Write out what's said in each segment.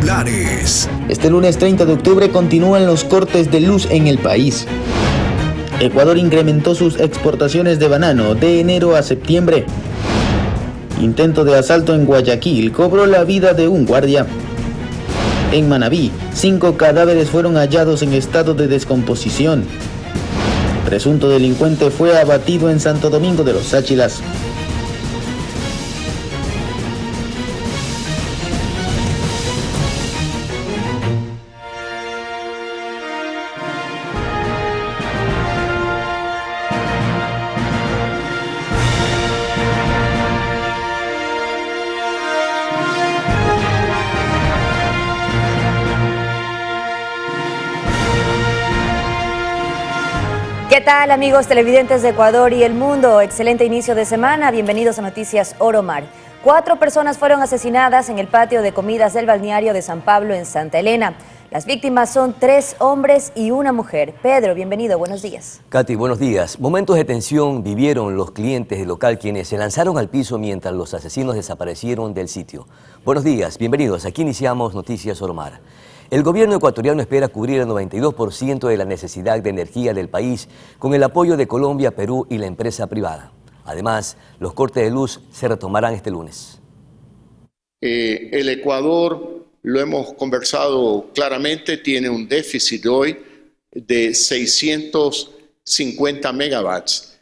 titulares. Este lunes 30 de octubre continúan los cortes de luz en el país. Ecuador incrementó sus exportaciones de banano de enero a septiembre. Intento de asalto en Guayaquil cobró la vida de un guardia. En Manabí, 5 cadáveres fueron hallados en estado de descomposición. Presunto delincuente fue abatido en Santo Domingo de los Sáchilas. ¿Qué tal, amigos televidentes de Ecuador y el mundo? Excelente inicio de semana. Bienvenidos a Noticias Oromar. 4 personas fueron asesinadas en el patio de comidas del balneario de San Pablo en Santa Elena. Las víctimas son 3 hombres y una mujer. Pedro, bienvenido, buenos días. Katy, buenos días. Momentos de tensión vivieron los clientes del local quienes se lanzaron al piso mientras los asesinos desaparecieron del sitio. Buenos días, bienvenidos. Aquí iniciamos Noticias Oromar. El gobierno ecuatoriano espera cubrir el 92% de la necesidad de energía del país con el apoyo de Colombia, Perú y la empresa privada. Además, los cortes de luz se retomarán este lunes. El Ecuador, lo hemos conversado claramente, tiene un déficit hoy de 650 megawatts.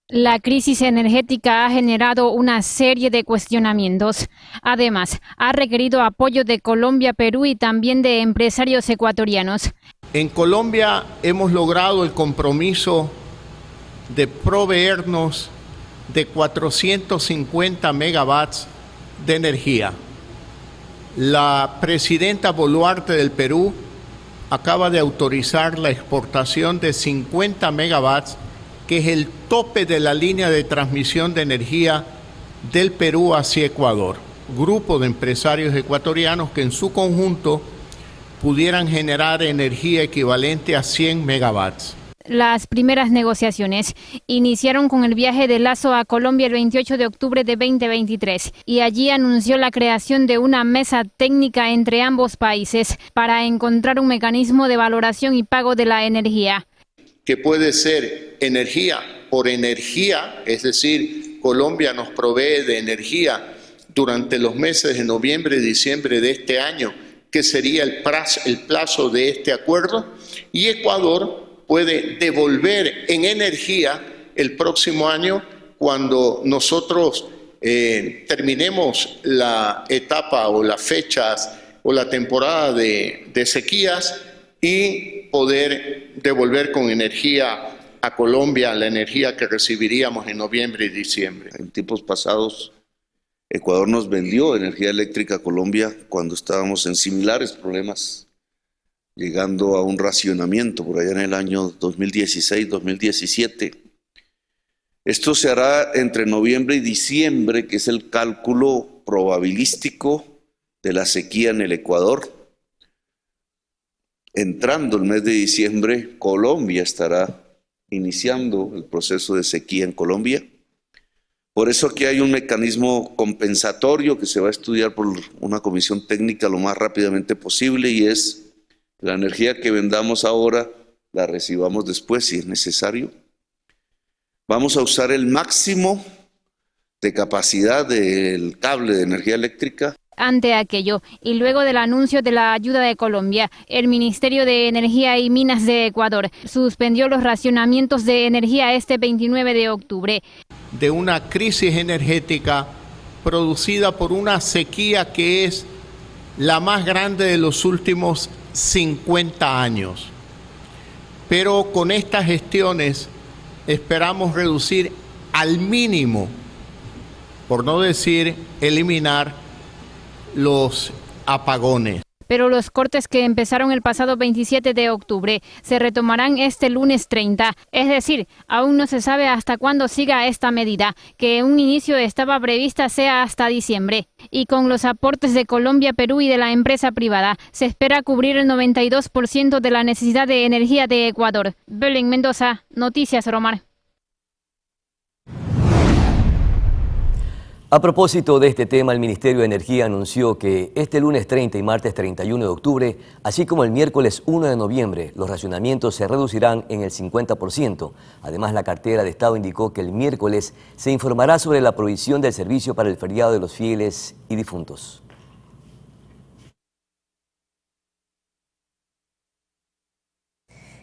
La crisis energética ha generado una serie de cuestionamientos. Además, ha requerido apoyo de Colombia, Perú y también de empresarios ecuatorianos. En Colombia hemos logrado el compromiso de proveernos de 450 megawatts de energía. La presidenta Boluarte del Perú acaba de autorizar la exportación de 50 megawatts, que es el tope de la línea de transmisión de energía del Perú hacia Ecuador. Grupo de empresarios ecuatorianos que en su conjunto pudieran generar energía equivalente a 100 megawatts. Las primeras negociaciones iniciaron con el viaje de Lazo a Colombia el 28 de octubre de 2023 y allí anunció la creación de una mesa técnica entre ambos países para encontrar un mecanismo de valoración y pago de la energía. Que puede ser energía por energía, es decir, Colombia nos provee de energía durante los meses de noviembre y diciembre de este año, que sería el plazo de este acuerdo, y Ecuador puede devolver en energía el próximo año cuando nosotros terminemos la etapa o las fechas o la temporada de sequías y poder devolver con energía a Colombia la energía que recibiríamos en noviembre y diciembre. En tiempos pasados, Ecuador nos vendió energía eléctrica a Colombia cuando estábamos en similares problemas, llegando a un racionamiento por allá en el año 2016-2017. Esto se hará entre noviembre y diciembre, que es el cálculo probabilístico de la sequía en el Ecuador. Entrando el mes de diciembre, Colombia estará iniciando el proceso de sequía en Colombia. Por eso aquí hay un mecanismo compensatorio que se va a estudiar por una comisión técnica lo más rápidamente posible, y es la energía que vendamos ahora la recibamos después si es necesario. Vamos a usar el máximo de capacidad del cable de energía eléctrica. Ante aquello, y luego del anuncio de la ayuda de Colombia, el Ministerio de Energía y Minas de Ecuador suspendió los racionamientos de energía este 29 de octubre. De una crisis energética producida por una sequía que es la más grande de los últimos 50 años. Pero con estas gestiones esperamos reducir al mínimo, por no decir eliminar, los apagones. Pero los cortes que empezaron el pasado 27 de octubre se retomarán este lunes 30. Es decir, aún no se sabe hasta cuándo siga esta medida, que en un inicio estaba prevista sea hasta diciembre. Y con los aportes de Colombia, Perú y de la empresa privada, se espera cubrir el 92% de la necesidad de energía de Ecuador. Belén Mendoza, Noticias Oromar. A propósito de este tema, el Ministerio de Energía anunció que este lunes 30 y martes 31 de octubre, así como el miércoles 1 de noviembre, los racionamientos se reducirán en el 50%. Además, la cartera de Estado indicó que el miércoles se informará sobre la provisión del servicio para el feriado de los fieles y difuntos.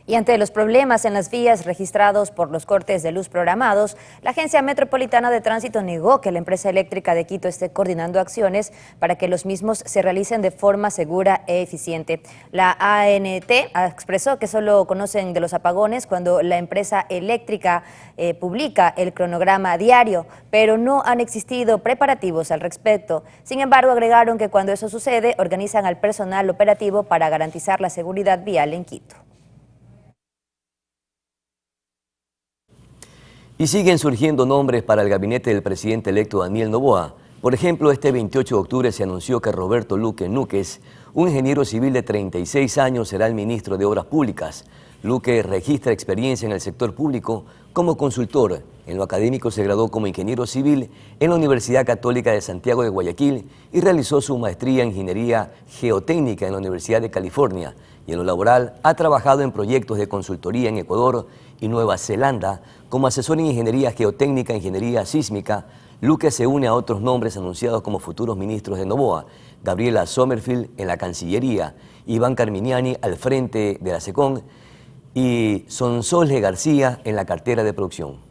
Y ante los problemas en las vías registrados por los cortes de luz programados, la Agencia Metropolitana de Tránsito negó que la empresa eléctrica de Quito esté coordinando acciones para que los mismos se realicen de forma segura e eficiente. La ANT expresó que solo conocen de los apagones cuando la empresa eléctrica publica el cronograma diario, pero no han existido preparativos al respecto. Sin embargo, agregaron que cuando eso sucede, organizan al personal operativo para garantizar la seguridad vial en Quito. Y siguen surgiendo nombres para el gabinete del presidente electo Daniel Noboa. Por ejemplo, este 28 de octubre se anunció que Roberto Luque Núquez, un ingeniero civil de 36 años, será el ministro de Obras Públicas. Luque registra experiencia en el sector público como consultor. En lo académico se graduó como ingeniero civil en la Universidad Católica de Santiago de Guayaquil y realizó su maestría en Ingeniería Geotécnica en la Universidad de California. Y en lo laboral ha trabajado en proyectos de consultoría en Ecuador y Nueva Zelanda como asesor en Ingeniería Geotécnica e Ingeniería Sísmica. Luque se une a otros nombres anunciados como futuros ministros de Noboa: Gabriela Sommerfield en la Cancillería, Iván Carminiani al frente de la SECON y Sonsoles García en la cartera de producción.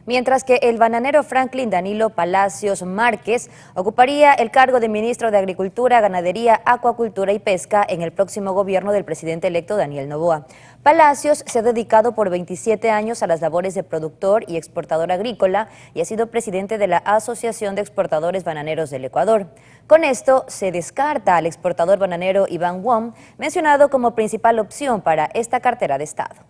Mientras que el bananero Franklin Danilo Palacios Márquez ocuparía el cargo de ministro de Agricultura, Ganadería, Acuacultura y Pesca en el próximo gobierno del presidente electo Daniel Noboa. Palacios se ha dedicado por 27 años a las labores de productor y exportador agrícola y ha sido presidente de la Asociación de Exportadores Bananeros del Ecuador. Con esto se descarta al exportador bananero Iván Wong, mencionado como principal opción para esta cartera de Estado.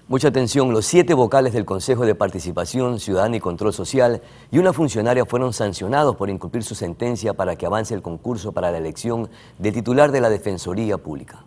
Mucha atención, los 7 vocales del Consejo de Participación Ciudadana y Control Social y una funcionaria fueron sancionados por incumplir su sentencia para que avance el concurso para la elección de titular de la Defensoría Pública.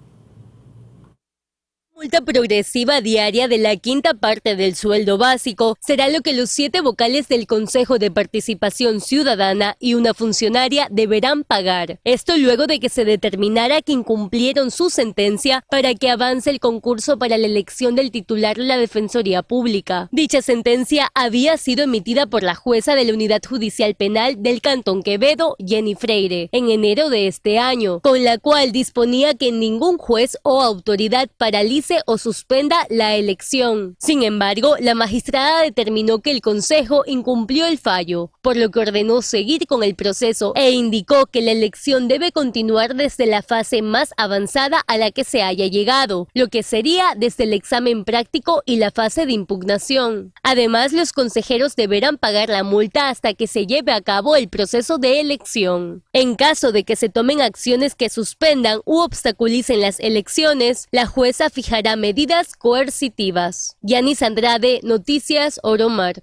Multa progresiva diaria de la quinta parte del sueldo básico será lo que los 7 vocales del Consejo de Participación Ciudadana y una funcionaria deberán pagar. Esto luego de que se determinara que incumplieron su sentencia para que avance el concurso para la elección del titular de la Defensoría Pública. Dicha sentencia había sido emitida por la jueza de la Unidad Judicial Penal del Cantón Quevedo, Jenny Freire, en enero de este año, con la cual disponía que ningún juez o autoridad paralice o suspenda la elección. Sin embargo, la magistrada determinó que el Consejo incumplió el fallo, por lo que ordenó seguir con el proceso e indicó que la elección debe continuar desde la fase más avanzada a la que se haya llegado, lo que sería desde el examen práctico y la fase de impugnación. Además, los consejeros deberán pagar la multa hasta que se lleve a cabo el proceso de elección. En caso de que se tomen acciones que suspendan u obstaculicen las elecciones, la jueza fijará medidas coercitivas. Yanis Andrade, Noticias Oromar.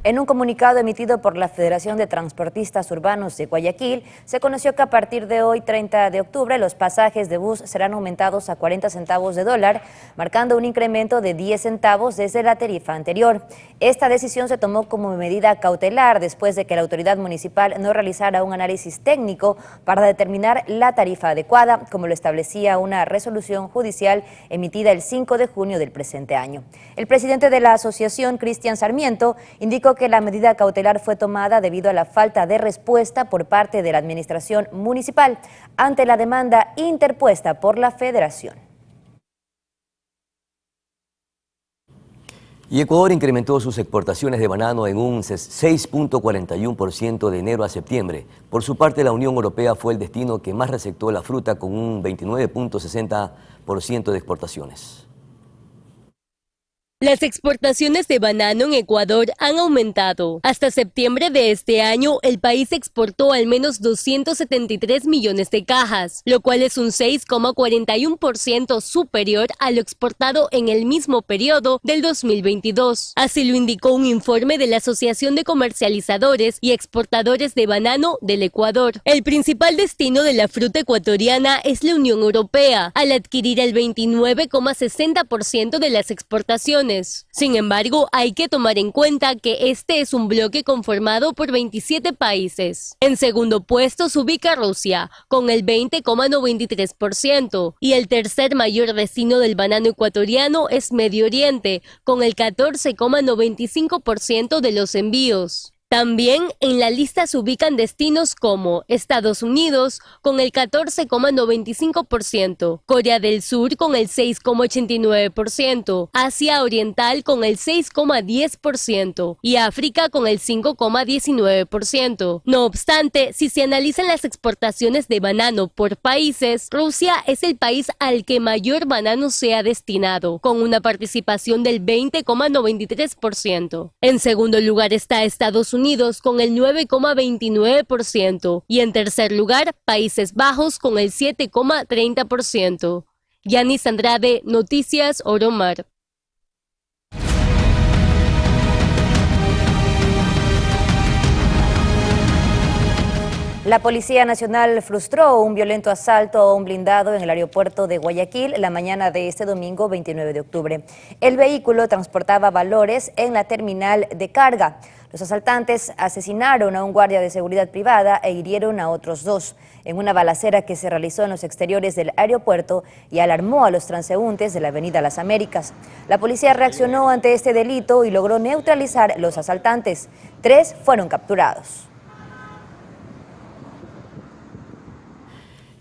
En un comunicado emitido por la Federación de Transportistas Urbanos de Guayaquil, se conoció que a partir de hoy, 30 de octubre, los pasajes de bus serán aumentados a 40 centavos de dólar, marcando un incremento de 10 centavos desde la tarifa anterior. Esta decisión se tomó como medida cautelar después de que la autoridad municipal no realizara un análisis técnico para determinar la tarifa adecuada, como lo establecía una resolución judicial emitida el 5 de junio del presente año. El presidente de la asociación, Cristian Sarmiento, indicó que la medida cautelar fue tomada debido a la falta de respuesta por parte de la administración municipal ante la demanda interpuesta por la Federación. Y Ecuador incrementó sus exportaciones de banano en un 6.41% de enero a septiembre. Por su parte, la Unión Europea fue el destino que más receptó la fruta con un 29.60% de exportaciones. Las exportaciones de banano en Ecuador han aumentado. Hasta septiembre de este año, el país exportó al menos 273 millones de cajas, lo cual es un 6,41% superior a lo exportado en el mismo periodo del 2022. Así lo indicó un informe de la Asociación de Comercializadores y Exportadores de Banano del Ecuador. El principal destino de la fruta ecuatoriana es la Unión Europea, al adquirir el 29,60% de las exportaciones. Sin embargo, hay que tomar en cuenta que este es un bloque conformado por 27 países. En segundo puesto se ubica Rusia, con el 20,93%, y el tercer mayor destino del banano ecuatoriano es Medio Oriente, con el 14,95% de los envíos. También en la lista se ubican destinos como Estados Unidos con el 14,95%, Corea del Sur con el 6,89%, Asia Oriental con el 6,10% y África con el 5,19%. No obstante, si se analizan las exportaciones de banano por países, Rusia es el país al que mayor banano se ha destinado, con una participación del 20,93%. En segundo lugar está Estados Unidos con el 9,29% y en tercer lugar Países Bajos con el 7,30%. Yanis Andrade, Noticias Oromar. La Policía Nacional frustró un violento asalto a un blindado en el aeropuerto de Guayaquil la mañana de este domingo 29 de octubre. El vehículo transportaba valores en la terminal de carga. Los asaltantes asesinaron a un guardia de seguridad privada e hirieron a otros dos en una balacera que se realizó en los exteriores del aeropuerto y alarmó a los transeúntes de la avenida Las Américas. La policía reaccionó ante este delito y logró neutralizar los asaltantes. 3 fueron capturados.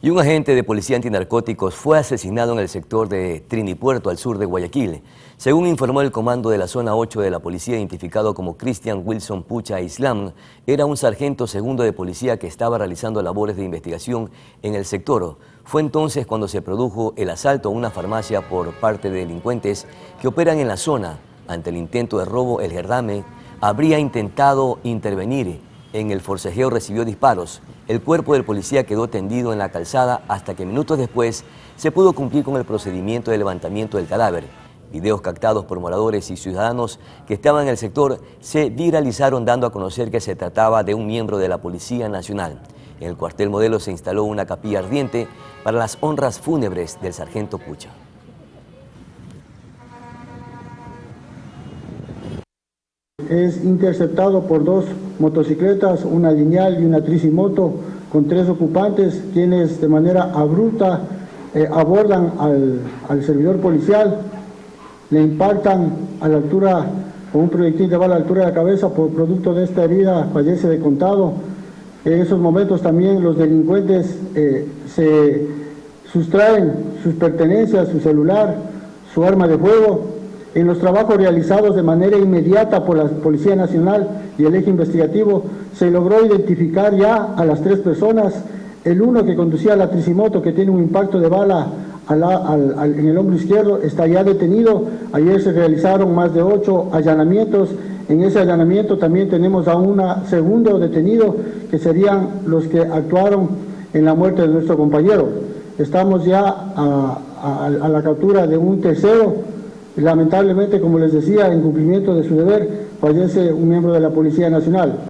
Y un agente de policía antinarcóticos fue asesinado en el sector de Trinipuerto, al sur de Guayaquil. Según informó el comando de la zona 8 de la policía, identificado como Cristian Wilson Pucha Islam, era un sargento segundo de policía que estaba realizando labores de investigación en el sector. Fue entonces cuando se produjo el asalto a una farmacia por parte de delincuentes que operan en la zona. Ante el intento de robo, el gendarme habría intentado intervenir. En el forcejeo recibió disparos. El cuerpo del policía quedó tendido en la calzada hasta que minutos después se pudo cumplir con el procedimiento de levantamiento del cadáver. Videos captados por moradores y ciudadanos que estaban en el sector se viralizaron, dando a conocer que se trataba de un miembro de la Policía Nacional. En el cuartel modelo se instaló una capilla ardiente para las honras fúnebres del sargento Pucha. Es interceptado por 2 motocicletas, una lineal y una tricimoto, con 3 ocupantes, quienes de manera abrupta abordan al servidor policial, le impactan a la altura con un proyectil de bala a la altura de la cabeza. Por producto de esta herida fallece de contado. En esos momentos también los delincuentes se sustraen sus pertenencias, su celular, su arma de fuego. En los trabajos realizados de manera inmediata por la Policía Nacional y el eje investigativo, se logró identificar ya a las 3 personas. El uno que conducía la tricimoto, que tiene un impacto de bala en el hombro izquierdo, está ya detenido. Ayer se realizaron más de 8 allanamientos. En ese allanamiento también tenemos a un segundo detenido, que serían los que actuaron en la muerte de nuestro compañero. Estamos ya a la captura de un tercero. Lamentablemente, como les decía, en cumplimiento de su deber, fallece un miembro de la Policía Nacional.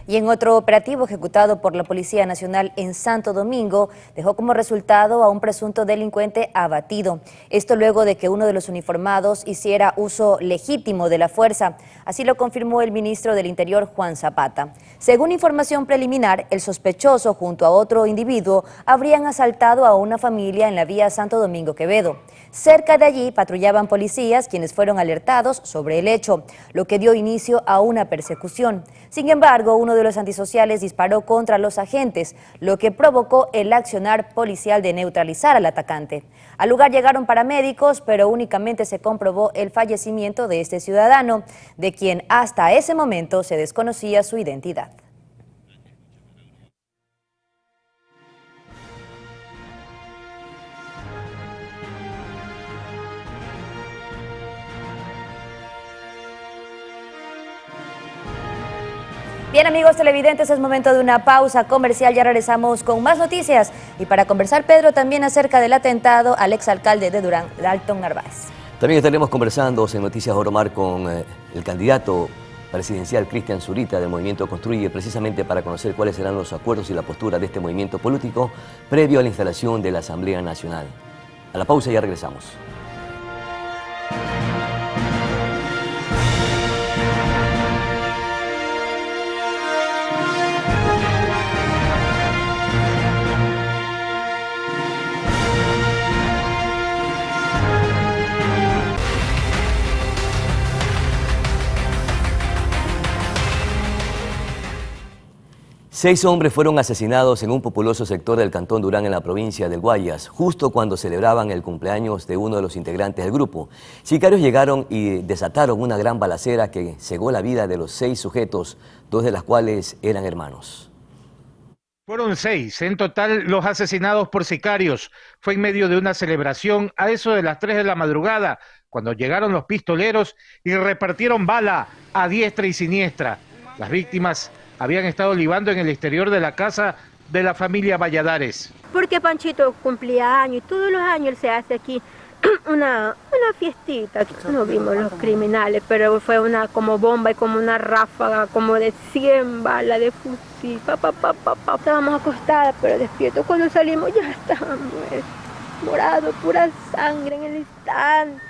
Y en otro operativo ejecutado por la Policía Nacional en Santo Domingo, dejó como resultado a un presunto delincuente abatido. Esto luego de que uno de los uniformados hiciera uso legítimo de la fuerza. Así lo confirmó el ministro del Interior, Juan Zapata. Según información preliminar, el sospechoso junto a otro individuo habrían asaltado a una familia en la vía Santo Domingo-Quevedo. Cerca de allí patrullaban policías, quienes fueron alertados sobre el hecho, lo que dio inicio a una persecución. Sin embargo, uno de los antisociales disparó contra los agentes, lo que provocó el accionar policial de neutralizar al atacante. Al lugar llegaron paramédicos, pero únicamente se comprobó el fallecimiento de este ciudadano, de quien hasta ese momento se desconocía su identidad. Bien, amigos televidentes, es momento de una pausa comercial. Ya regresamos con más noticias. Y para conversar, Pedro, también acerca del atentado al exalcalde de Durán, Dalton Narváez. También estaremos conversando en Noticias Oromar con el candidato presidencial Cristian Zurita del Movimiento Construye, precisamente para conocer cuáles serán los acuerdos y la postura de este movimiento político previo a la instalación de la Asamblea Nacional. A la pausa y ya regresamos. Seis hombres fueron asesinados en un populoso sector del Cantón Durán en la provincia del Guayas, justo cuando celebraban el cumpleaños de uno de los integrantes del grupo. Sicarios llegaron y desataron una gran balacera que cegó la vida de los 6 sujetos, 2 de las cuales eran hermanos. Fueron 6 en total los asesinados por sicarios. Fue en medio de una celebración a eso de las 3 de la madrugada, cuando llegaron los pistoleros y repartieron bala a diestra y siniestra. Las víctimas habían estado libando en el exterior de la casa de la familia Valladares. Porque Panchito cumplía años y todos los años se hace aquí una fiestita. No vimos los criminales, pero fue una como bomba y como una ráfaga, como de 100 balas de fusil. Estábamos acostadas, pero despierto. Cuando salimos ya estábamos morados, pura sangre en el instante.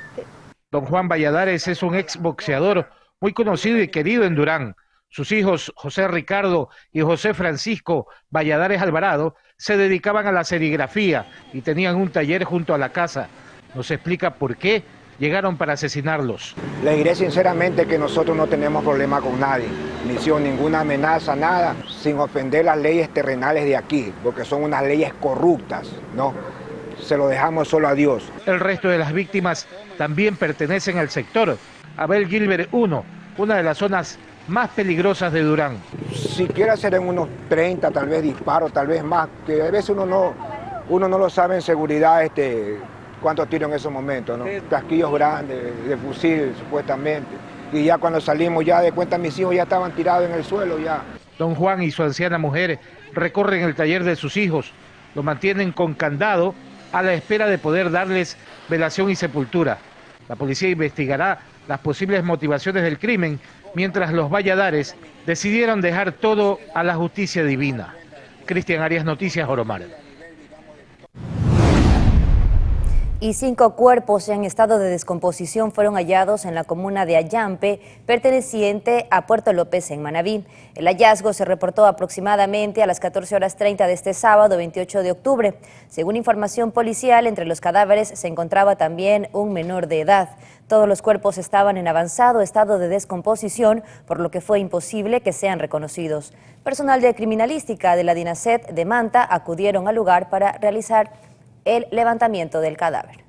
Don Juan Valladares es un exboxeador muy conocido y querido en Durán. Sus hijos, José Ricardo y José Francisco Valladares Alvarado, se dedicaban a la serigrafía y tenían un taller junto a la casa. Nos explica por qué llegaron para asesinarlos. Les diré sinceramente que nosotros no tenemos problema con nadie, ni hicieron ninguna amenaza, nada, sin ofender las leyes terrenales de aquí, porque son unas leyes corruptas, ¿no? Se lo dejamos solo a Dios. El resto de las víctimas también pertenecen al sector. Abel Gilbert 1, una de las zonas más peligrosas de Durán. Siquiera serán unos 30, tal vez disparos, tal vez más, que a veces uno no lo sabe en seguridad cuántos tiros en esos momentos, ¿no? Casquillos grandes, de fusil, supuestamente. Y ya cuando salimos, ya de cuenta mis hijos ya estaban tirados en el suelo ya. Don Juan y su anciana mujer recorren el taller de sus hijos, lo mantienen con candado a la espera de poder darles velación y sepultura. La policía investigará las posibles motivaciones del crimen, mientras los Valladares decidieron dejar todo a la justicia divina. Cristian Arias, Noticias Oromar. Y 5 cuerpos en estado de descomposición fueron hallados en la comuna de Ayampe, perteneciente a Puerto López, en Manabí. El hallazgo se reportó aproximadamente a las 14:30 de este sábado 28 de octubre. Según información policial, entre los cadáveres se encontraba también un menor de edad. Todos los cuerpos estaban en avanzado estado de descomposición, por lo que fue imposible que sean reconocidos. Personal de criminalística de la DINASET de Manta acudieron al lugar para realizar el levantamiento del cadáver.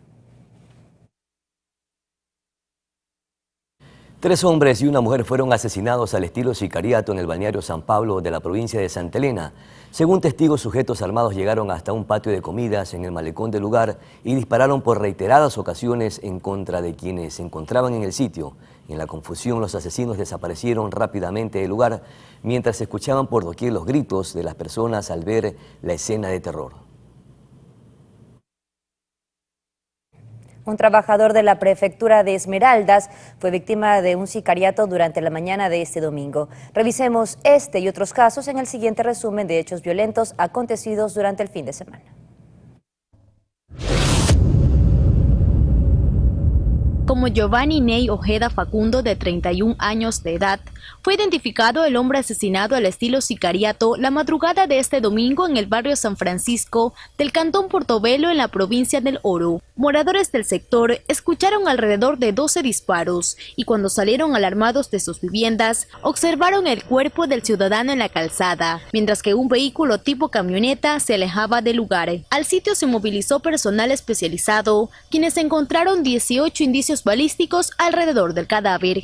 3 hombres y una mujer fueron asesinados al estilo sicariato en el balneario San Pablo de la provincia de Santa Elena. Según testigos, sujetos armados llegaron hasta un patio de comidas en el malecón del lugar y dispararon por reiteradas ocasiones en contra de quienes se encontraban en el sitio. En la confusión, los asesinos desaparecieron rápidamente del lugar mientras se escuchaban por doquier los gritos de las personas al ver la escena de terror. Un trabajador de la prefectura de Esmeraldas fue víctima de un sicariato durante la mañana de este domingo. Revisemos este y otros casos en el siguiente resumen de hechos violentos acontecidos durante el fin de semana. Como Giovanni Ney Ojeda Facundo, de 31 años de edad, fue identificado el hombre asesinado al estilo sicariato la madrugada de este domingo en el barrio San Francisco del cantón Portobelo, en la provincia del Oro. Moradores del sector escucharon alrededor de 12 disparos y cuando salieron alarmados de sus viviendas, observaron el cuerpo del ciudadano en la calzada, mientras que un vehículo tipo camioneta se alejaba del lugar. Al sitio se movilizó personal especializado, quienes encontraron 18 indicios balísticos alrededor del cadáver.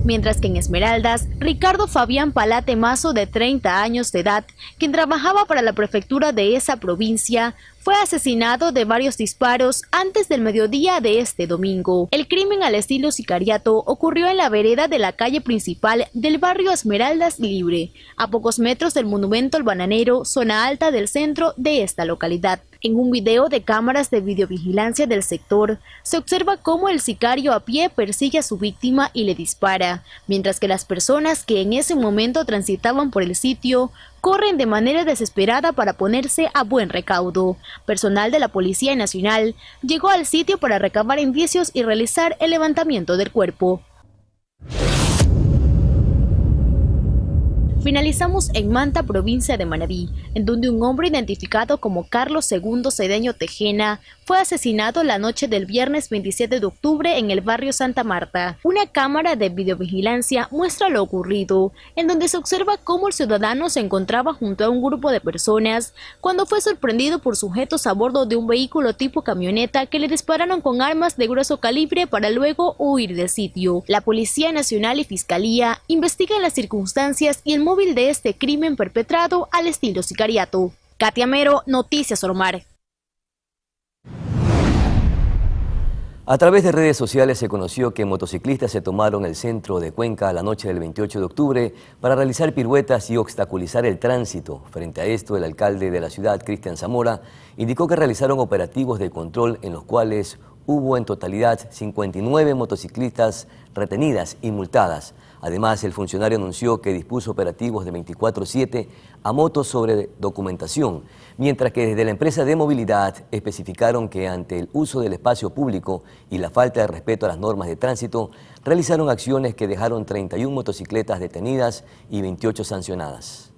Mientras que en Esmeraldas, Ricardo Fabián Palate Mazo, de 30 años de edad, quien trabajaba para la prefectura de esa provincia, fue asesinado de varios disparos antes del mediodía de este domingo. El crimen al estilo sicariato ocurrió en la vereda de la calle principal del barrio Esmeraldas Libre, a pocos metros del monumento al bananero, zona alta del centro de esta localidad. En un video de cámaras de videovigilancia del sector, se observa cómo el sicario a pie persigue a su víctima y le dispara, mientras que las personas que en ese momento transitaban por el sitio corren de manera desesperada para ponerse a buen recaudo. Personal de la Policía Nacional llegó al sitio para recabar indicios y realizar el levantamiento del cuerpo. Finalizamos en Manta, provincia de Manabí, en donde un hombre identificado como Carlos II Cedeño Tejena fue asesinado la noche del viernes 27 de octubre en el barrio Santa Marta. Una cámara de videovigilancia muestra lo ocurrido, en donde se observa cómo el ciudadano se encontraba junto a un grupo de personas cuando fue sorprendido por sujetos a bordo de un vehículo tipo camioneta que le dispararon con armas de grueso calibre para luego huir del sitio. La Policía Nacional y Fiscalía investigan las circunstancias y el móvil de este crimen perpetrado al estilo sicariato. Katia Mero, Noticias Oromar. A través de redes sociales se conoció que motociclistas se tomaron el centro de Cuenca la noche del 28 de octubre para realizar piruetas y obstaculizar el tránsito. Frente a esto, el alcalde de la ciudad, Cristian Zamora, indicó que realizaron operativos de control en los cuales hubo en totalidad 59 motociclistas retenidas y multadas. Además, el funcionario anunció que dispuso operativos de 24/7 a motos sobre documentación, mientras que desde la empresa de movilidad especificaron que ante el uso del espacio público y la falta de respeto a las normas de tránsito, realizaron acciones que dejaron 31 motocicletas detenidas y 28 sancionadas.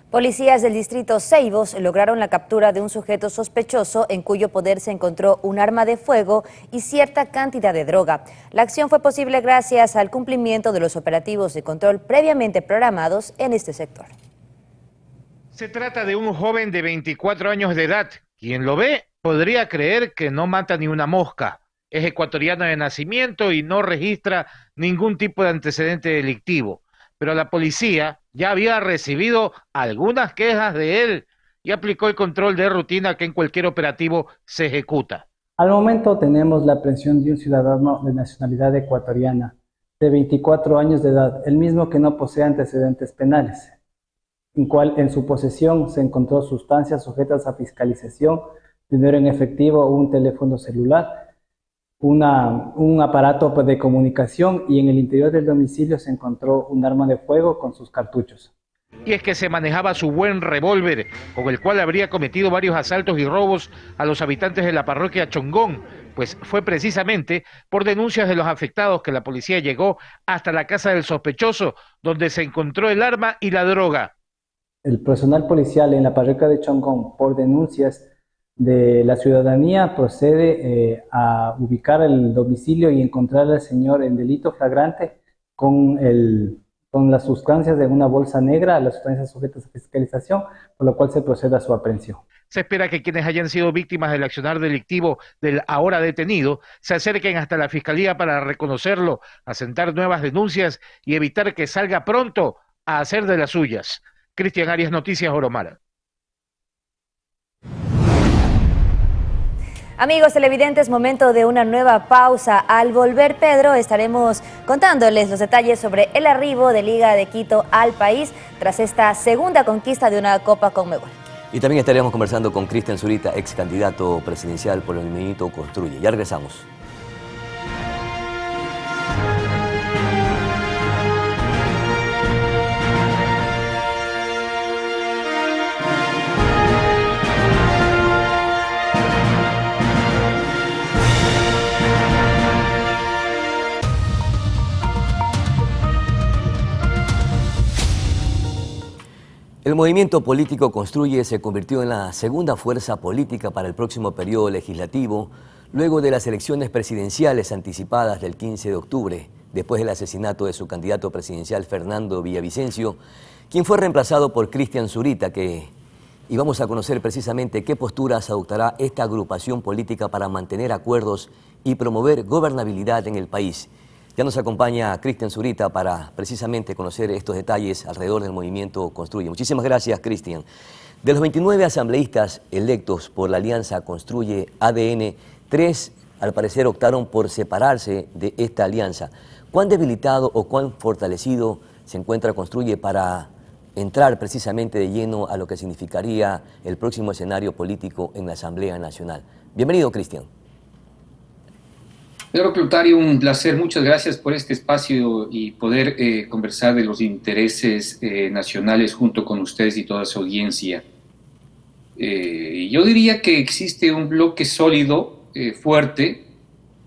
Policías del distrito Ceibos lograron la captura de un sujeto sospechoso en cuyo poder se encontró un arma de fuego y cierta cantidad de droga. La acción fue posible gracias al cumplimiento de los operativos de control previamente programados en este sector. Se trata de un joven de 24 años de edad. Quien lo ve podría creer que no mata ni una mosca. Es ecuatoriano de nacimiento y no registra ningún tipo de antecedente delictivo. Pero la policía ya había recibido algunas quejas de él y aplicó el control de rutina que en cualquier operativo se ejecuta. Al momento tenemos la aprehensión de un ciudadano de nacionalidad ecuatoriana, de 24 años de edad, el mismo que no posee antecedentes penales, en cual en su posesión se encontró sustancias sujetas a fiscalización, dinero en efectivo, un teléfono celular, un aparato de comunicación y en el interior del domicilio se encontró un arma de fuego con sus cartuchos. Y es que se manejaba su buen revólver, con el cual habría cometido varios asaltos y robos a los habitantes de la parroquia Chongón, pues fue precisamente por denuncias de los afectados que la policía llegó hasta la casa del sospechoso, donde se encontró el arma y la droga. El personal policial en la parroquia de Chongón, por denuncias de la ciudadanía, procede a ubicar el domicilio y encontrar al señor en delito flagrante con las sustancias de una bolsa negra, las sustancias sujetas a fiscalización, por lo cual se procede a su aprehensión. Se espera que quienes hayan sido víctimas del accionar delictivo del ahora detenido se acerquen hasta la Fiscalía para reconocerlo, asentar nuevas denuncias y evitar que salga pronto a hacer de las suyas. Cristian Arias, Noticias Oromar. Amigos televidentes, momento de una nueva pausa. Al volver, Pedro, estaremos contándoles los detalles sobre el arribo de Liga de Quito al país tras esta segunda conquista de una Copa Conmebol. Y también estaremos conversando con Cristian Zurita, ex candidato presidencial por el Movimiento Construye. Ya regresamos. El movimiento político Construye se convirtió en la segunda fuerza política para el próximo periodo legislativo, luego de las elecciones presidenciales anticipadas del 15 de octubre, después del asesinato de su candidato presidencial Fernando Villavicencio, quien fue reemplazado por Cristian Zurita, y vamos a conocer precisamente qué posturas adoptará esta agrupación política para mantener acuerdos y promover gobernabilidad en el país. Ya nos acompaña Cristian Zurita para precisamente conocer estos detalles alrededor del movimiento Construye. Muchísimas gracias, Cristian. De los 29 asambleístas electos por la Alianza Construye ADN, 3 al parecer optaron por separarse de esta alianza. ¿Cuán debilitado o cuán fortalecido se encuentra Construye para entrar precisamente de lleno a lo que significaría el próximo escenario político en la Asamblea Nacional? Bienvenido, Cristian. Pedro Clotario, un placer. Muchas gracias por este espacio y poder conversar de los intereses nacionales junto con ustedes y toda su audiencia. Yo diría que existe un bloque sólido, fuerte,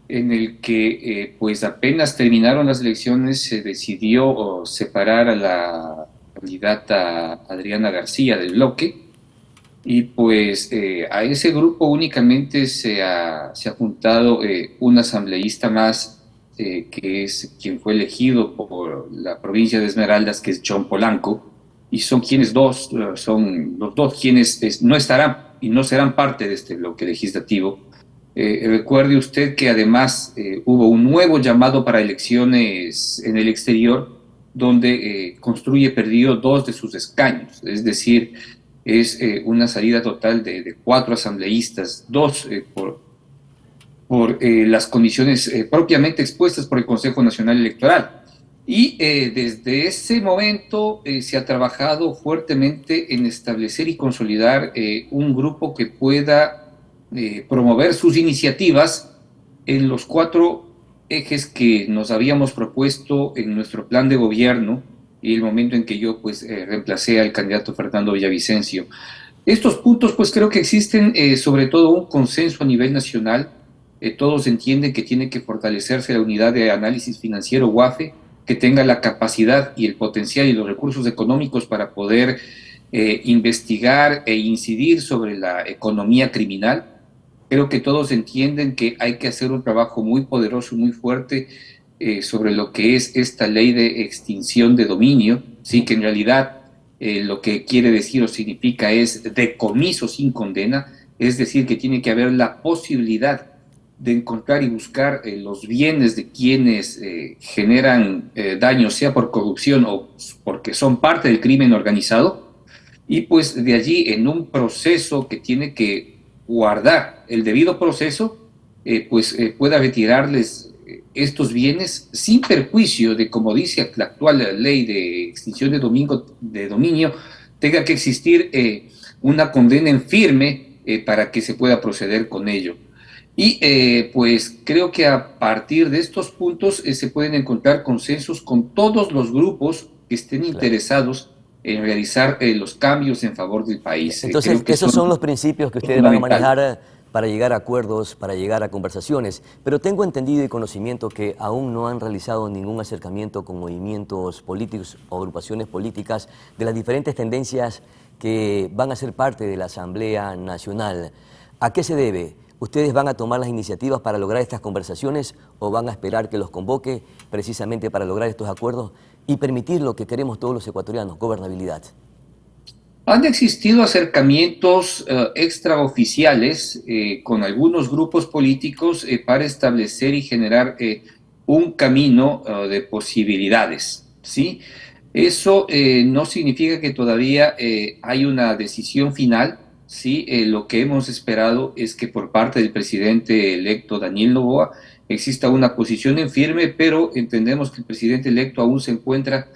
en el que pues apenas terminaron las elecciones se decidió separar a la candidata Adriana García del bloque, y pues a ese grupo únicamente se ha juntado un asambleísta más, que es quien fue elegido por la provincia de Esmeraldas, que es John Polanco, y son los dos quienes no estarán y no serán parte de este bloque legislativo. Recuerde usted que además hubo un nuevo llamado para elecciones en el exterior, donde Construye perdió 2 de sus escaños, es decir, es una salida total de 4 asambleístas, 2 por las condiciones propiamente expuestas por el Consejo Nacional Electoral. Y desde ese momento se ha trabajado fuertemente en establecer y consolidar un grupo que pueda promover sus iniciativas en los 4 ejes que nos habíamos propuesto en nuestro plan de gobierno y el momento en que yo pues reemplacé al candidato Fernando Villavicencio. Estos puntos pues creo que existen sobre todo un consenso a nivel nacional. Todos entienden que tiene que fortalecerse la unidad de análisis financiero UAFE, que tenga la capacidad y el potencial y los recursos económicos para poder investigar e incidir sobre la economía criminal. Creo que todos entienden que hay que hacer un trabajo muy poderoso, muy fuerte sobre lo que es esta ley de extinción de dominio, sí, que en realidad lo que quiere decir o significa es decomiso sin condena, es decir, que tiene que haber la posibilidad de encontrar y buscar los bienes de quienes generan daño, sea por corrupción o porque son parte del crimen organizado, y pues de allí en un proceso que tiene que guardar el debido proceso, pueda retirarles estos bienes sin perjuicio de, como dice la actual ley de extinción de dominio, tenga que existir una condena en firme para que se pueda proceder con ello. Y pues creo que a partir de estos puntos se pueden encontrar consensos con todos los grupos que estén interesados en realizar los cambios en favor del país. Entonces, esos son los principios que ustedes van a manejar para llegar a acuerdos, para llegar a conversaciones. Pero tengo entendido y conocimiento que aún no han realizado ningún acercamiento con movimientos políticos o agrupaciones políticas de las diferentes tendencias que van a ser parte de la Asamblea Nacional. ¿A qué se debe? ¿Ustedes van a tomar las iniciativas para lograr estas conversaciones o van a esperar que los convoque precisamente para lograr estos acuerdos y permitir lo que queremos todos los ecuatorianos, gobernabilidad? Han existido acercamientos extraoficiales con algunos grupos políticos para establecer y generar un camino de posibilidades, ¿sí? Eso no significa que todavía hay una decisión final, ¿sí? Lo que hemos esperado es que por parte del presidente electo Daniel Noboa exista una posición en firme, pero entendemos que el presidente electo aún se encuentra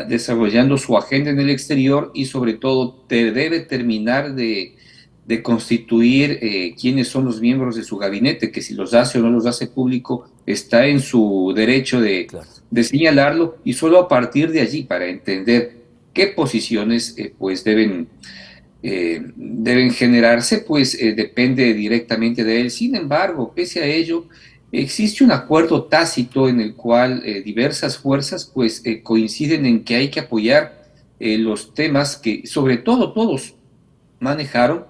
desarrollando su agenda en el exterior y sobre todo debe terminar de constituir quiénes son los miembros de su gabinete, que si los hace o no los hace público está en su derecho de señalarlo, y solo a partir de allí, para entender qué posiciones pues deben generarse, pues depende directamente de él. Sin embargo, pese a ello, existe un acuerdo tácito en el cual diversas fuerzas pues coinciden en que hay que apoyar los temas que sobre todo todos manejaron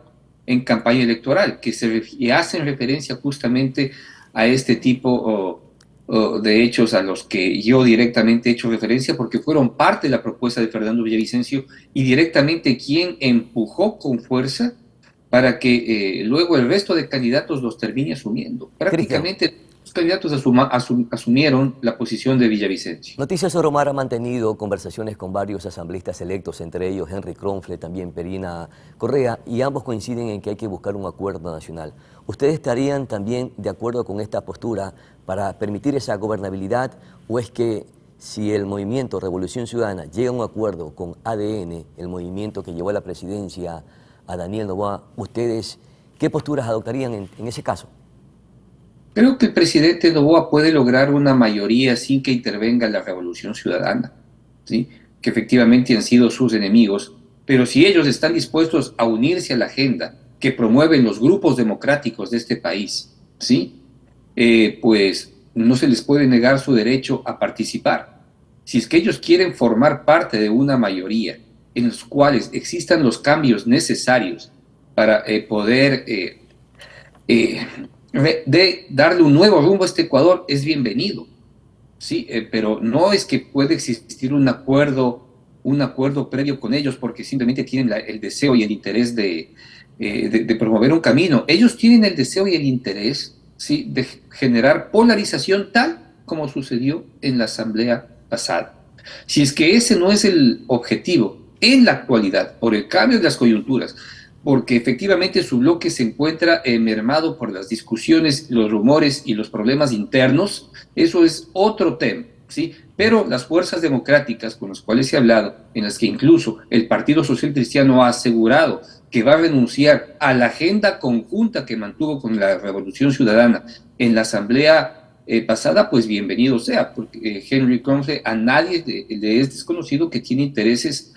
en campaña electoral, que hacen referencia justamente a este tipo de hechos a los que yo directamente he hecho referencia porque fueron parte de la propuesta de Fernando Villavicencio y directamente quien empujó con fuerza para que luego el resto de candidatos los termine asumiendo. Prácticamente los candidatos asumieron la posición de Villavicencio. Noticias Oromar ha mantenido conversaciones con varios asambleístas electos, entre ellos Henry Kronfle, también Perina Correa, y ambos coinciden en que hay que buscar un acuerdo nacional. ¿Ustedes estarían también de acuerdo con esta postura para permitir esa gobernabilidad, o es que si el movimiento Revolución Ciudadana llega a un acuerdo con ADN, el movimiento que llevó a la presidencia a Daniel Noboa, ustedes qué posturas adoptarían en ese caso? Creo que el presidente Noboa puede lograr una mayoría sin que intervenga la Revolución Ciudadana, ¿sí? Que efectivamente han sido sus enemigos, pero si ellos están dispuestos a unirse a la agenda que promueven los grupos democráticos de este país, ¿sí? Pues no se les puede negar su derecho a participar. Si es que ellos quieren formar parte de una mayoría en los cuales existan los cambios necesarios para poder darle un nuevo rumbo a este Ecuador, es bienvenido, ¿sí? Pero no es que pueda existir un acuerdo previo con ellos porque simplemente tienen el deseo y el interés de promover un camino. Ellos tienen el deseo y el interés, ¿sí?, de generar polarización tal como sucedió en la asamblea pasada. Si es que ese no es el objetivo en la actualidad, por el cambio de las coyunturas, porque efectivamente su bloque se encuentra mermado por las discusiones, los rumores y los problemas internos, eso es otro tema, ¿sí? Pero las fuerzas democráticas con las cuales he hablado, en las que incluso el Partido Social Cristiano ha asegurado que va a renunciar a la agenda conjunta que mantuvo con la Revolución Ciudadana en la asamblea pasada, pues bienvenido sea, porque Henry Kronfle, a nadie le es desconocido que tiene intereses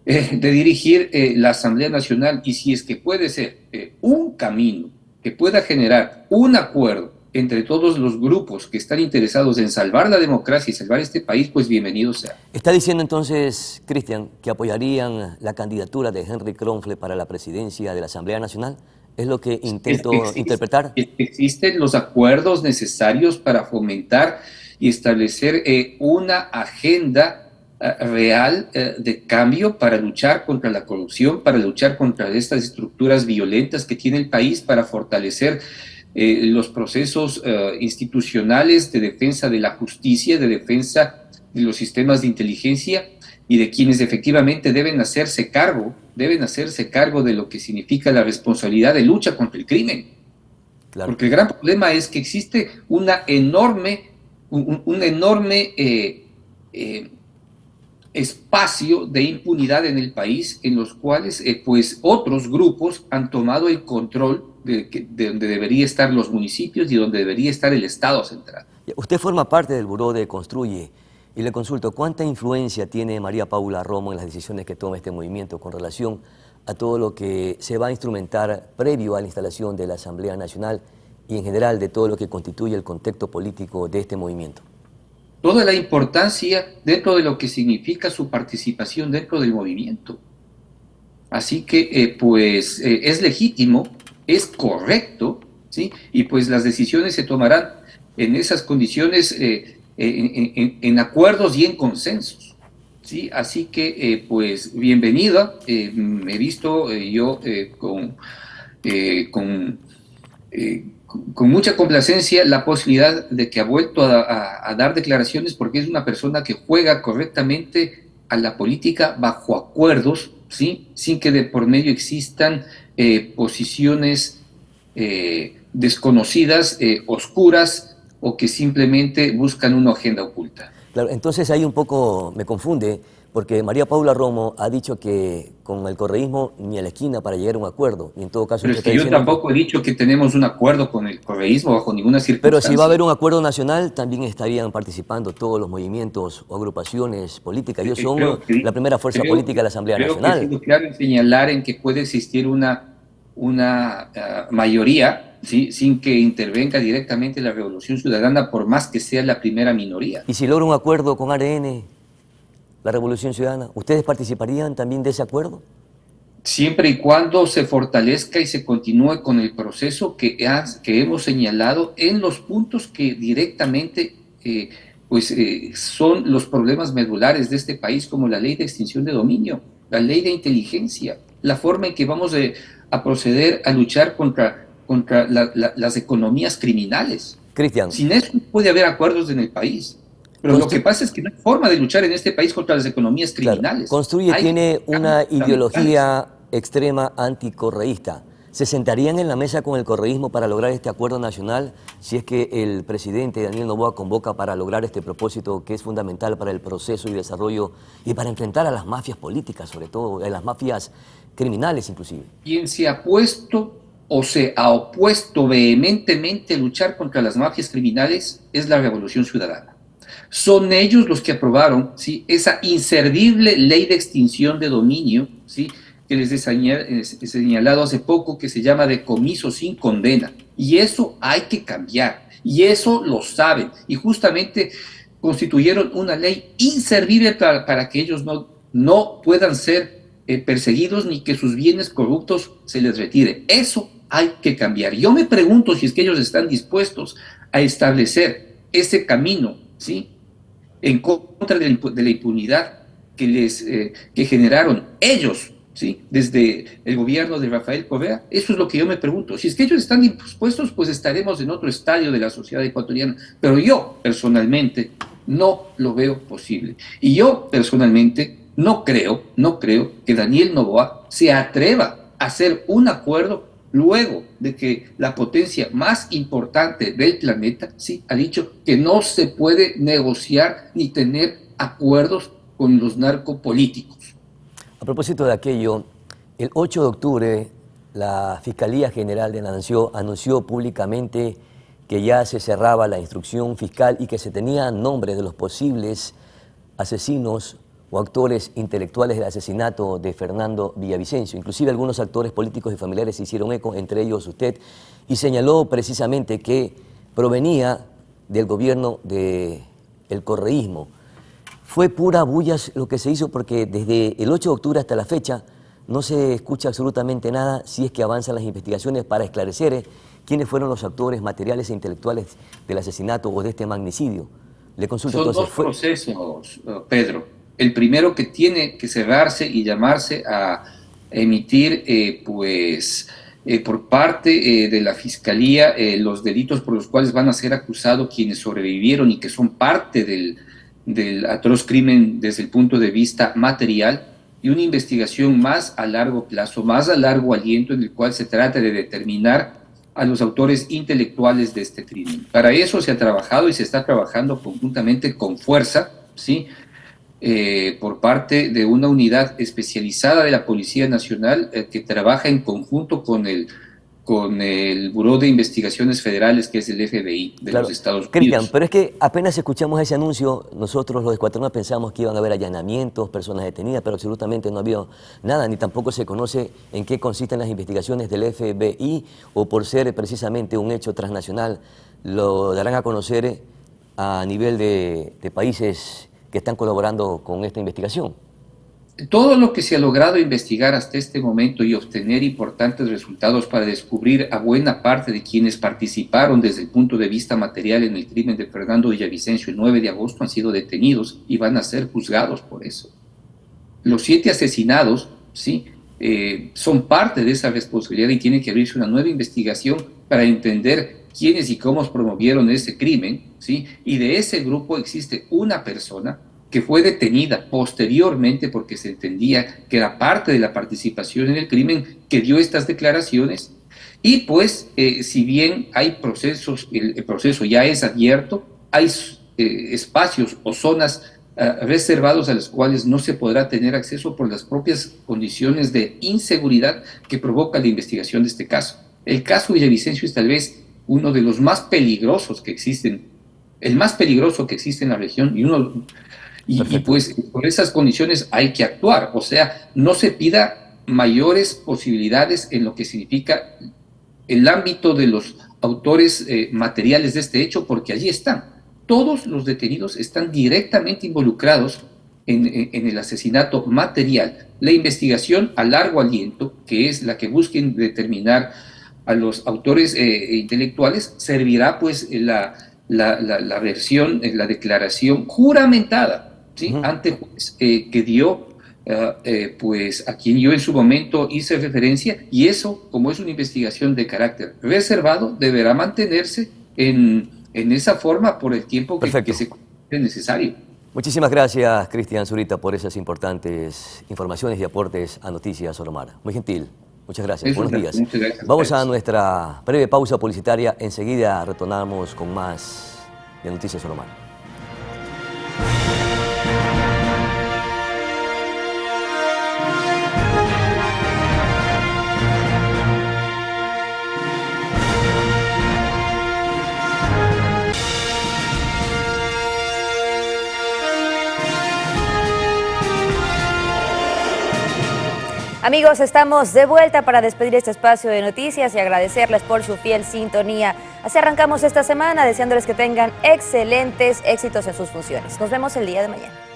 de dirigir la Asamblea Nacional, y si es que puede ser un camino que pueda generar un acuerdo entre todos los grupos que están interesados en salvar la democracia y salvar este país, pues bienvenido sea. Está diciendo entonces, Cristian, que apoyarían la candidatura de Henry Kronfle para la presidencia de la Asamblea Nacional. ¿Es lo que intento interpretar? Existen los acuerdos necesarios para fomentar y establecer una agenda real de cambio para luchar contra la corrupción, para luchar contra estas estructuras violentas que tiene el país, para fortalecer los procesos institucionales de defensa de la justicia, de defensa de los sistemas de inteligencia y de quienes efectivamente deben hacerse cargo de lo que significa la responsabilidad de lucha contra el crimen. Claro. Porque el gran problema es que existe un enorme espacio de impunidad en el país, en los cuales pues otros grupos han tomado el control de donde debería estar los municipios y donde debería estar el Estado central. Usted forma parte del Buró de Construye, y le consulto, ¿cuánta influencia tiene María Paula Romo en las decisiones que toma este movimiento con relación a todo lo que se va a instrumentar previo a la instalación de la Asamblea Nacional y en general de todo lo que constituye el contexto político de este movimiento? Toda la importancia dentro de lo que significa su participación dentro del movimiento. Así que pues es legítimo, es correcto, ¿sí? Y pues las decisiones se tomarán en esas condiciones, en acuerdos y en consensos, ¿sí? Así que pues bienvenida. Me he visto yo con mucha complacencia la posibilidad de que ha vuelto a dar declaraciones, porque es una persona que juega correctamente a la política bajo acuerdos, ¿sí? Sin que de por medio existan posiciones desconocidas, oscuras, o que simplemente buscan una agenda oculta. Claro, entonces ahí un poco me confunde, porque María Paula Romo ha dicho que con el correísmo ni a la esquina para llegar a un acuerdo, y en todo caso... Pero es que yo tampoco he dicho que tenemos un acuerdo con el correísmo bajo ninguna circunstancia. Pero si va a haber un acuerdo nacional, también estarían participando todos los movimientos o agrupaciones políticas. Ellos son la primera fuerza política de la Asamblea Nacional. Creo que es claro en señalar en que puede existir una mayoría, ¿sí?, sin que intervenga directamente la Revolución Ciudadana, por más que sea la primera minoría. ¿Y si logra un acuerdo con ARN, la Revolución Ciudadana, ustedes participarían también de ese acuerdo? Siempre y cuando se fortalezca y se continúe con el proceso que hemos señalado en los puntos que directamente son los problemas medulares de este país, como la ley de extinción de dominio, la ley de inteligencia, la forma en que vamos a proceder a luchar contra las economías criminales. Cristian. Sin eso no puede haber acuerdos en el país. Pero lo que pasa es que no hay forma de luchar en este país contra las economías criminales. Construye tiene una ideología extrema anticorreísta. ¿Se sentarían en la mesa con el correísmo para lograr este acuerdo nacional si es que el presidente Daniel Noboa convoca para lograr este propósito que es fundamental para el proceso y desarrollo y para enfrentar a las mafias políticas, sobre todo a las mafias criminales inclusive? Quien se ha puesto o se ha opuesto vehementemente a luchar contra las mafias criminales es la Revolución Ciudadana. Son ellos los que aprobaron, ¿sí?, esa inservible ley de extinción de dominio, ¿sí?, que les he señalado hace poco, que se llama decomiso sin condena. Y eso hay que cambiar, y eso lo saben, y justamente constituyeron una ley inservible para que ellos no puedan ser perseguidos ni que sus bienes corruptos se les retire. Eso hay que cambiar. Yo me pregunto si es que ellos están dispuestos a establecer ese camino, ¿sí?, en contra de la impunidad que generaron ellos, ¿sí?, desde el gobierno de Rafael Correa. Eso es lo que yo me pregunto. Si es que ellos están dispuestos, pues estaremos en otro estadio de la sociedad ecuatoriana. Pero yo, personalmente, no lo veo posible. Y yo, personalmente, no creo que Daniel Noboa se atreva a hacer un acuerdo luego de que la potencia más importante del planeta, sí, ha dicho que no se puede negociar ni tener acuerdos con los narcopolíticos. A propósito de aquello, el 8 de octubre la Fiscalía General de la Nación anunció públicamente que ya se cerraba la instrucción fiscal y que se tenían nombres de los posibles asesinos o actores intelectuales del asesinato de Fernando Villavicencio. Inclusive algunos actores políticos y familiares se hicieron eco, entre ellos usted, y señaló precisamente que provenía del gobierno del correísmo. Fue pura bulla lo que se hizo porque desde el 8 de octubre hasta la fecha no se escucha absolutamente nada si es que avanzan las investigaciones para esclarecer quiénes fueron los actores materiales e intelectuales del asesinato o de este magnicidio. Le consulto Son entonces. Dos procesos, Pedro. El primero que tiene que cerrarse y llamarse a emitir, por parte de la Fiscalía, los delitos por los cuales van a ser acusados quienes sobrevivieron y que son parte del atroz crimen desde el punto de vista material, y una investigación más a largo plazo, más a largo aliento, en el cual se trata de determinar a los autores intelectuales de este crimen. Para eso se ha trabajado y se está trabajando conjuntamente con fuerza, ¿sí?, por parte de una unidad especializada de la Policía Nacional que trabaja en conjunto con el Buró de Investigaciones Federales, que es el FBI de los Estados Unidos. Cristian, pero es que apenas escuchamos ese anuncio, nosotros los ecuatorianos pensamos que iban a haber allanamientos, personas detenidas, pero absolutamente no ha habido nada, ni tampoco se conoce en qué consisten las investigaciones del FBI, o por ser precisamente un hecho transnacional, lo darán a conocer a nivel de países que están colaborando con esta investigación. Todo lo que se ha logrado investigar hasta este momento y obtener importantes resultados para descubrir a buena parte de quienes participaron desde el punto de vista material en el crimen de Fernando Villavicencio el 9 de agosto han sido detenidos y van a ser juzgados por eso. Los 7 asesinados, ¿sí?, son parte de esa responsabilidad y tiene que abrirse una nueva investigación para entender quiénes y cómo promovieron ese crimen, ¿sí? Y de ese grupo existe una persona que fue detenida posteriormente porque se entendía que era parte de la participación en el crimen, que dio estas declaraciones. Y pues, si bien hay procesos, el proceso ya es abierto, hay espacios o zonas reservados a los cuales no se podrá tener acceso por las propias condiciones de inseguridad que provoca la investigación de este caso. El caso Villavicencio es tal vez uno de los más peligrosos que existen, el más peligroso que existe en la región, y pues por esas condiciones hay que actuar. O sea, no se pida mayores posibilidades en lo que significa el ámbito de los autores materiales de este hecho, porque allí están. Todos los detenidos están directamente involucrados en el asesinato material. La investigación a largo aliento, que es la que busquen determinar a los autores intelectuales, servirá pues la versión, la declaración juramentada, ¿sí?, ante juez, que dio pues a quien yo en su momento hice referencia, y eso, como es una investigación de carácter reservado, deberá mantenerse en en esa forma por el tiempo que se considere necesario. Muchísimas gracias, Cristian Zurita, por esas importantes informaciones y aportes a Noticias Oromar. Muy gentil. Muchas gracias. Buenos días. Muchas gracias. Vamos a nuestra breve pausa publicitaria. Enseguida retornamos con más de Noticias Oromar. Amigos, estamos de vuelta para despedir este espacio de noticias y agradecerles por su fiel sintonía. Así arrancamos esta semana, deseándoles que tengan excelentes éxitos en sus funciones. Nos vemos el día de mañana.